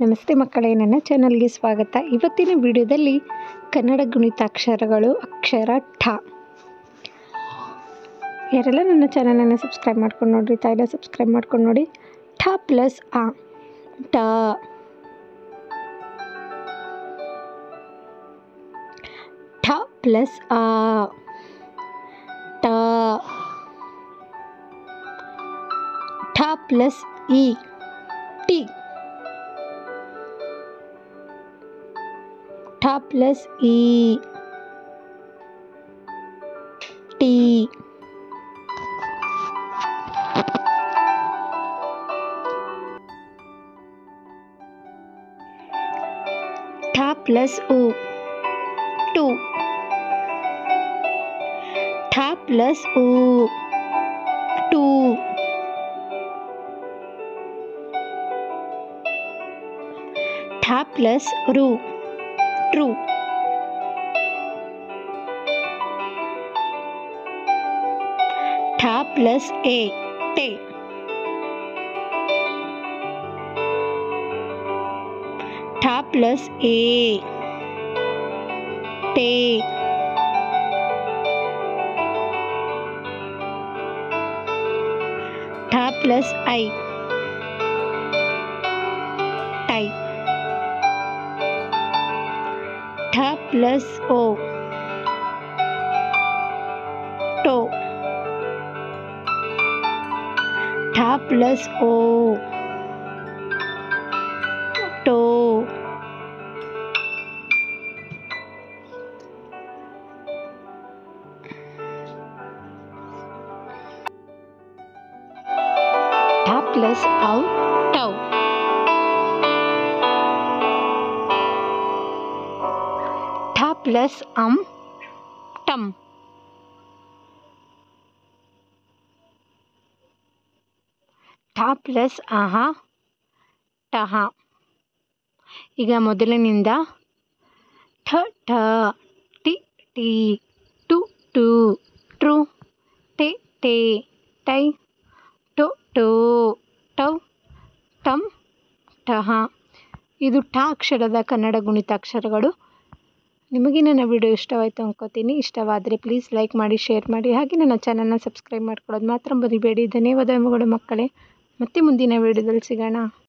ನಮಸ್ತೆ ಮಕ್ಕಳೇ, ನನ್ನ ಚಾನಲ್ಗೆ ಸ್ವಾಗತ. ಇವತ್ತಿನ ವಿಡಿಯೋದಲ್ಲಿ ಕನ್ನಡ ಗುಣಿತಾಕ್ಷರಗಳು ಅಕ್ಷರ ಠ. ಯಾರೆಲ್ಲ ನನ್ನ ಚಾನಲನ್ನು ಸಬ್ಸ್ಕ್ರೈಬ್ ಮಾಡ್ಕೊಂಡು ನೋಡ್ರಿ, ತಾಯಿಲ್ಲ ಸಬ್ಸ್ಕ್ರೈಬ್ ಮಾಡ್ಕೊಂಡು ನೋಡಿ. ಠ ಪ್ಲಸ್ ಆ ಟ. ಠ ಪ್ಲಸ್ ಆ ಟ. ಠ ಪ್ಲಸ್ ಇ ಟಿ. ಠ ಪ್ಲಸ್ ಇ ಟಿ. ಠ ಪ್ಲಸ್ ಉ ಟು. ಠ ಪ್ಲಸ್ ಉ ಟು. ಠ ಪ್ಲಸ್ ರು ಟ್ರೂ. ಠ ಪ್ಲಸ್ ಎ ಟೆ. ಠ ಪ್ಲಸ್ ಎ ಟೆ. ಠ ಪ್ಲಸ್ ಐ ಟೈ. ಠ ಪ್ಲಸ್ ಓ ಟೋ. ಠ ಪ್ಲಸ್ ಓ ಟೋ. ಠ ಪ್ಲಸ್ ಔ ಟೌ. ಠ ಪ್ಲಸ್ ಟಮ್. ಠ ಪ್ಲಸ್ ಅಹ ಟಹ. ಈಗ ಮೊದಲಿನಿಂದ ಠ ಠ, ಟಿ ಟಿ, ಟು ಟು, ಟ್ರು, ಟೆ ಟೆ, ಟೈ, ಟೊ ಟೋ, ಟೌ, ಟಮ್, ಟಹ. ಇದು ಠ ಅಕ್ಷರದ ಕನ್ನಡ ಗುಣಿತಾಕ್ಷರಗಳು. ನಿಮಗೆ ನನ್ನ ವಿಡಿಯೋ ಇಷ್ಟವಾಯಿತು ಅನ್ಕೋತೀನಿ. ಇಷ್ಟವಾದರೆ ಪ್ಲೀಸ್ ಲೈಕ್ ಮಾಡಿ, ಶೇರ್ ಮಾಡಿ, ಹಾಗೆ ನನ್ನ ಚಾನಲ್ನ ಸಬ್ಸ್ಕ್ರೈಬ್ ಮಾಡ್ಕೊಳ್ಳೋದು ಮಾತ್ರ ಮರಿಬೇಡಿ. ಧನ್ಯವಾದಗಳು ಮಕ್ಕಳೇ. ಮತ್ತೆ ಮುಂದಿನ ವಿಡಿಯೋದಲ್ಲಿ ಸಿಗೋಣ.